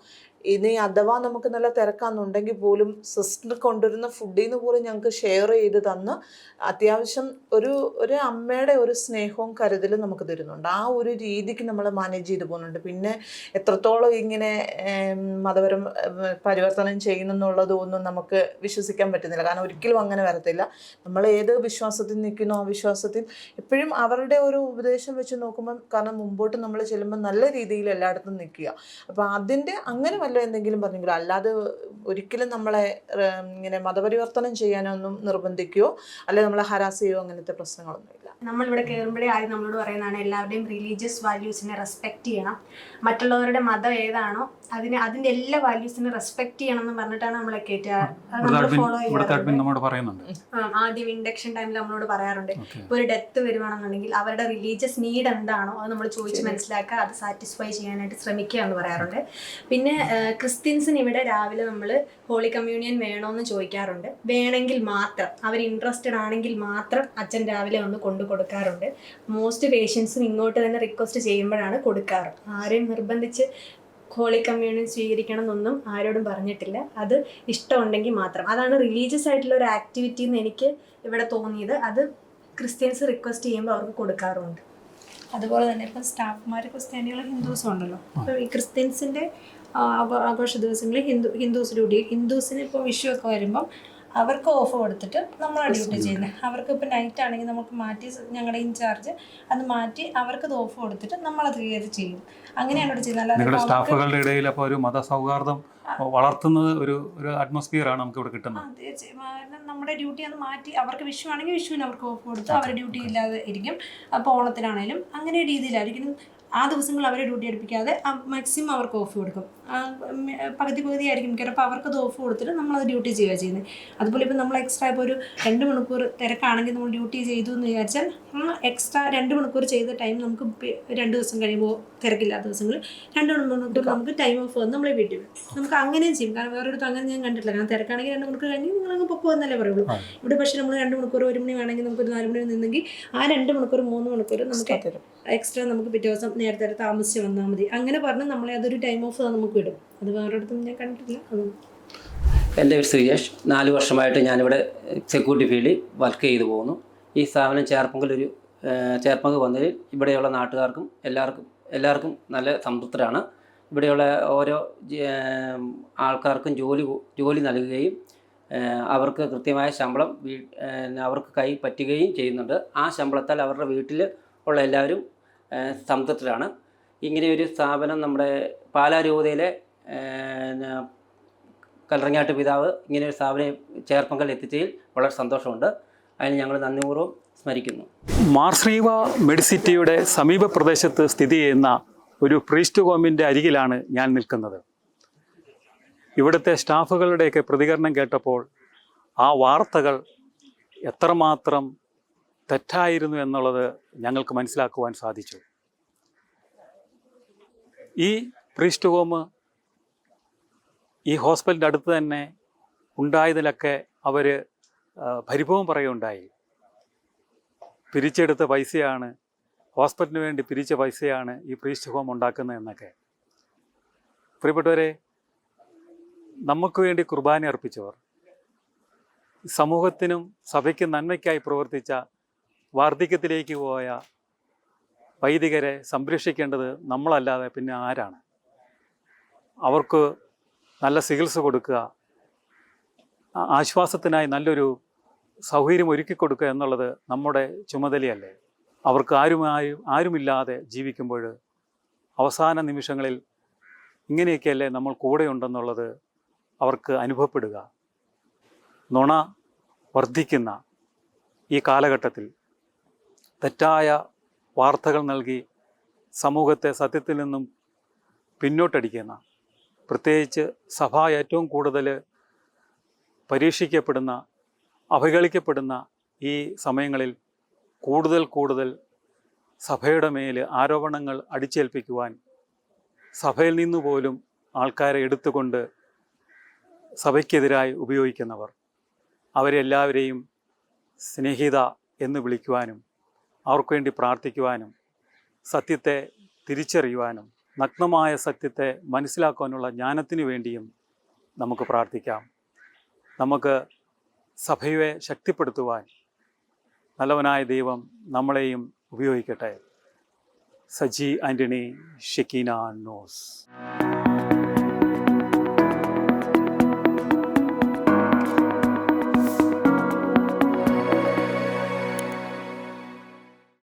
ഇനി അഥവാ നമുക്ക് നല്ല തിരക്കാന്നുണ്ടെങ്കിൽ പോലും സിസ്റ്റർ കൊണ്ടുവരുന്ന ഫുഡിൽ നിന്ന് പോലും ഞങ്ങൾക്ക് ഷെയർ ചെയ്ത് തന്ന് അത്യാവശ്യം ഒരു അമ്മയുടെ ഒരു സ്നേഹവും കരുതലും നമുക്ക് തരുന്നുണ്ട്. ആ ഒരു രീതിക്ക് നമ്മൾ മാനേജ് ചെയ്ത് പോകുന്നുണ്ട്. പിന്നെ എത്രത്തോളം ഇങ്ങനെ പരിവർത്തനം ചെയ്യുന്നെന്നുള്ളതൊന്നും നമുക്ക് വിശ്വസിക്കാൻ പറ്റുന്നില്ല. കാരണം ഒരിക്കലും അങ്ങനെ വരത്തില്ല. നമ്മൾ ഏത് വിശ്വാസത്തിൽ നിൽക്കുന്നോ ആ വിശ്വാസത്തിൽ എപ്പോഴും അവരുടെ ഒരു ഉപദേശം വെച്ച് നോക്കുമ്പം, കാരണം മുമ്പോട്ട് നമ്മൾ ചെല്ലുമ്പോൾ നല്ല രീതിയിൽ എല്ലായിടത്തും നിൽക്കുക. അപ്പോൾ അതിൻ്റെ അങ്ങനെ വല്ല എന്തെങ്കിലും പറഞ്ഞെങ്കിലും, അല്ലാതെ ഒരിക്കലും നമ്മളെ ഇങ്ങനെ മതപരിവർത്തനം ചെയ്യാനൊന്നും നിർബന്ധിക്കുകയോ അല്ലെങ്കിൽ നമ്മളെ ഹരാസ് ചെയ്യുകയോ അങ്ങനത്തെ പ്രശ്നങ്ങളൊന്നുമില്ല. നമ്മളിവിടെ കയറുമ്പോഴേ ആദ്യം നമ്മളോട് പറയുന്നതാണ് എല്ലാവരുടെയും റിലീജിയസ് വാല്യൂസിനെ റെസ്പെക്റ്റ് ചെയ്യണം, മറ്റുള്ളവരുടെ മതം ഏതാണോ അതിൻ്റെ എല്ലാ വാല്യൂസിനെ റെസ്പെക്റ്റ് ചെയ്യണം എന്ന് പറഞ്ഞിട്ടാണ് നമ്മളെ കയറ്റുക. ഫോളോ ചെയ്യാറുണ്ട്. ആദ്യം ഇൻഡക്ഷൻ ടൈമിൽ നമ്മളോട് പറയാറുണ്ട്, ഇപ്പോൾ ഒരു ഡെത്ത് വരുവാണെന്നുണ്ടെങ്കിൽ അവരുടെ റിലീജിയസ് നീഡ് എന്താണോ അത് നമ്മൾ ചോദിച്ച് മനസ്സിലാക്കുക, അത് സാറ്റിസ്ഫൈ ചെയ്യാനായിട്ട് ശ്രമിക്കുക എന്ന് പറയാറുണ്ട്. പിന്നെ ക്രിസ്ത്യൻസിന് ഇവിടെ രാവിലെ നമ്മൾ ഹോളി കമ്മ്യൂണിയൻ വേണമെന്ന് ചോദിക്കാറുണ്ട്. വേണമെങ്കിൽ മാത്രം, അവർ ഇൻട്രസ്റ്റഡ് ആണെങ്കിൽ മാത്രം അച്ഛൻ രാവിലെ വന്ന് കൊണ്ടു കൊടുക്കാറുണ്ട്. മോസ്റ്റ് പേഷ്യൻസും ഇങ്ങോട്ട് തന്നെ റിക്വസ്റ്റ് ചെയ്യുമ്പോഴാണ് കൊടുക്കാറ്. ആരെയും നിർബന്ധിച്ച് ഹോളി കമ്മ്യൂണിയൻ സ്വീകരിക്കണം എന്നൊന്നും ആരോടും പറഞ്ഞിട്ടില്ല. അത് ഇഷ്ടമുണ്ടെങ്കിൽ മാത്രം. അതാണ് റിലീജിയസ് ആയിട്ടുള്ള ഒരു ആക്ടിവിറ്റി എന്ന് എനിക്ക് ഇവിടെ തോന്നിയത്. അത് ക്രിസ്ത്യൻസ് റിക്വസ്റ്റ് ചെയ്യുമ്പോൾ അവർക്ക് കൊടുക്കാറുണ്ട്. അതുപോലെ തന്നെ ഇപ്പം സ്റ്റാഫ്മാർ ക്രിസ്ത്യാനികളും ഹിന്ദുസും ഉണ്ടല്ലോ. അപ്പോൾ ഈ ക്രിസ്ത്യൻസിൻ്റെ ആഘോഷ ദിവസങ്ങളിൽ ഹിന്ദുസ് ഡ്യൂട്ടി, ഹിന്ദുസിന് ഇപ്പോൾ വിഷു ഒക്കെ വരുമ്പം അവർക്ക് ഓഫ് കൊടുത്തിട്ട് നമ്മളാണ് ഡ്യൂട്ടി ചെയ്യുന്നത്. അവർക്ക് ഇപ്പോൾ നൈറ്റ് ആണെങ്കിൽ നമുക്ക് മാറ്റി, ഞങ്ങളുടെ ഇൻചാർജ് അത് മാറ്റി അവർക്ക് ഓഫ് കൊടുത്തിട്ട് നമ്മളത് കയറി ചെയ്യും. അങ്ങനെയാണ് ഇവിടെ ചെയ്യുന്നത്. നിങ്ങളുടെ സ്റ്റാഫുകളുടെ ഇടയിൽ അപ്പോൾ ഒരു മതസൗഹാർദ്ദം വളർത്തുന്നത് ഒരു അറ്റ്മോസ്ഫിയർ ആണ് നമുക്ക് ഇവിടെ കിട്ടുന്നത്. നമ്മുടെ ഡ്യൂട്ടി അത് മാറ്റി, അവർക്ക് വിഷു ആണെങ്കിൽ വിഷുവിന് അവർക്ക് ഓഫ് കൊടുത്ത് അവർ ഡ്യൂട്ടി ഇല്ലാതെ ഇരിക്കും. അപ്പോൾ ഓണത്തിനാണേലും അങ്ങനെ രീതിയിലായിരിക്കും. ആ ദിവസങ്ങൾ അവരെ ഡ്യൂട്ടി എടുപ്പിക്കാതെ മാക്സിമം അവർക്ക് ഓഫ് കൊടുക്കും. പകുതി ആയിരിക്കും മിക്കവാറും. അപ്പോൾ അവർക്ക് അത് ഓഫ് കൊടുത്തിട്ട് നമ്മളത് ഡ്യൂട്ടി ചെയ്യുക ചെയ്യുന്നത്. അതുപോലെ ഇപ്പോൾ നമ്മൾ എക്സ്ട്രാ ഇപ്പോൾ ഒരു 2 മണിക്കൂർ തിരക്കാണെങ്കിൽ നമ്മൾ ഡ്യൂട്ടി ചെയ്തു എന്ന് വിചാരിച്ചാൽ എക്സ്ട്രാ 2 മണിക്കൂർ ചെയ്ത ടൈം നമുക്ക് 2 ദിവസം കഴിയുമ്പോൾ തിരക്കില്ലാത്ത ദിവസങ്ങളിൽ 2 മണിക്കൂർ നമുക്ക് ടൈം ഓഫ് വന്ന് നമ്മളെ വീട്ടിൽ വരും. നമുക്ക് അങ്ങനെയും ചെയ്യും. കാരണം വേറൊരിടത്തും അങ്ങനെ ഞാൻ കണ്ടിട്ടില്ല. കാരണം തിരക്കാണെങ്കിൽ 2 മണിക്കൂർ കഴിഞ്ഞ് നിങ്ങളങ്ങ് പൊക്കോ എന്നല്ലേ പറയുള്ളൂ. ഇവിടെ പക്ഷേ നമ്മൾ 2 മണിക്കൂർ 1 മണി വേണമെങ്കിൽ നമുക്കൊരു 4 മണി നിന്നെങ്കിൽ ആ 2 മണിക്കൂർ 3 മണിക്കൂർ നമുക്ക് എക്സ്ട്രാ നമുക്ക് പിറ്റേ ദിവസം നേരത്തെ താമസിച്ച് വന്നാൽ മതി. അങ്ങനെ പറഞ്ഞ് നമ്മളെ അതൊരു ടൈം ഓഫ് നമുക്ക് വിടും. അത് വേറൊരിടത്തും ഞാൻ കണ്ടിട്ടില്ല. എൻ്റെ പേര് ശ്രീജേഷ്. 4 വർഷമായിട്ട് ഞാനിവിടെ സെക്യൂരിറ്റി ഫീൽഡിൽ വർക്ക് ചെയ്തു പോകുന്നു. ഈ സ്ഥാപനം ചേർപ്പങ്ക് വന്നതിൽ ഇവിടെയുള്ള നാട്ടുകാർക്കും എല്ലാവർക്കും നല്ല സംതൃപ്തരാണ്. ഇവിടെയുള്ള ഓരോ ആൾക്കാർക്കും ജോലി നൽകുകയും അവർക്ക് കൃത്യമായ ശമ്പളം അവർക്ക് കൈ പറ്റുകയും ചെയ്യുന്നുണ്ട്. ആ ശമ്പളത്താൽ അവരുടെ വീട്ടിൽ ഉള്ള എല്ലാവരും സംതൃപ്തരാണ്. ഇങ്ങനെയൊരു സ്ഥാപനം നമ്മുടെ പാലാ രൂപതയിലെ കല്ലറങ്ങാട്ട് പിതാവ് ഇങ്ങനെയൊരു സ്ഥാപനം ചേർപ്പങ്കൽ എത്തിച്ചതിൽ വളരെ സന്തോഷമുണ്ട്. അതിന് ഞങ്ങൾ നന്ദിപൂർവ്വം സ്മരിക്കുന്നു. മാർസ്ലീവ മെഡിസിറ്റിയുടെ സമീപ പ്രദേശത്ത് സ്ഥിതി ചെയ്യുന്ന ഒരു പ്രീസ്റ്റ് ഹോമിൻ്റെ അരികിലാണ് ഞാൻ നിൽക്കുന്നത്. ഇവിടുത്തെ സ്റ്റാഫുകളുടെയൊക്കെ പ്രതികരണം കേട്ടപ്പോൾ ആ വാർത്തകൾ എത്രമാത്രം തെറ്റായിരുന്നു എന്നുള്ളത് ഞങ്ങൾക്ക് മനസ്സിലാക്കുവാൻ സാധിച്ചു. ഈ പ്രീസ്റ്റ് ഹോം ഈ ഹോസ്പിറ്റലിൻ്റെ അടുത്ത് തന്നെ ഉണ്ടായതിലൊക്കെ അവർ പരിഭവം പറയുകയുണ്ടായി. പിരിച്ചെടുത്ത പൈസയാണ്, ഹോസ്പിറ്റലിന് വേണ്ടി പിരിച്ച പൈസയാണ് ഈ പ്രീസ്റ്റ് ഹോം ഉണ്ടാക്കുന്നത് എന്നൊക്കെ. പ്രിയപ്പെട്ടവരെ, നമുക്ക് വേണ്ടി കുർബാന അർപ്പിച്ചവർ, സമൂഹത്തിനും സഭയ്ക്കും നന്മയ്ക്കായി പ്രവർത്തിച്ച വാർദ്ധക്യത്തിലേക്ക് പോയ വൈദികരെ സംരക്ഷിക്കേണ്ടത് നമ്മളല്ലാതെ പിന്നെ ആരാണ്? അവർക്ക് നല്ല ചികിത്സ കൊടുക്കുക, ആശ്വാസത്തിനായി നല്ലൊരു സൗകര്യം ഒരുക്കി കൊടുക്കുക എന്നുള്ളത് നമ്മുടെ ചുമതലയല്ലേ? അവർക്ക് ആരുമില്ലാതെ ജീവിക്കുമ്പോൾ അവസാന നിമിഷങ്ങളിൽ ഇങ്ങനെയൊക്കെയല്ലേ നമ്മൾ കൂടെയുണ്ടെന്നുള്ളത് അവർക്ക് അനുഭവപ്പെടുക. നുണ വർദ്ധിക്കുന്ന ഈ കാലഘട്ടത്തിൽ തെറ്റായ വാർത്തകൾ നൽകി സമൂഹത്തെ സത്യത്തിൽ നിന്നും പിന്നോട്ടടിക്കുന്ന, പ്രത്യേകിച്ച് സഭ ഏറ്റവും കൂടുതൽ പരീക്ഷിക്കപ്പെടുന്ന, അവഹേളിക്കപ്പെടുന്ന ഈ സമയങ്ങളിൽ കൂടുതൽ സഭയുടെ മേൽ ആരോപണങ്ങൾ അടിച്ചേൽപ്പിക്കുവാൻ സഭയിൽ നിന്നു പോലും ആൾക്കാരെ എടുത്തുകൊണ്ട് സഭയ്ക്കെതിരായി ഉപയോഗിക്കുന്നവർ, അവരെല്ലാവരെയും സ്നേഹിത എന്ന് വിളിക്കുവാനും അവർക്ക് വേണ്ടി പ്രാർത്ഥിക്കുവാനും സത്യത്തെ തിരിച്ചറിയുവാനും നഗ്നമായ സത്യത്തെ മനസ്സിലാക്കുവാനുള്ള ജ്ഞാനത്തിനു വേണ്ടിയും നമുക്ക് പ്രാർത്ഥിക്കാം. നമുക്ക് സഭയെ ശക്തിപ്പെടുത്തുവാൻ നല്ലവനായ ദൈവം നമ്മളെയും ഉപയോഗിക്കട്ടെ. Saji Antony, Shekinah news.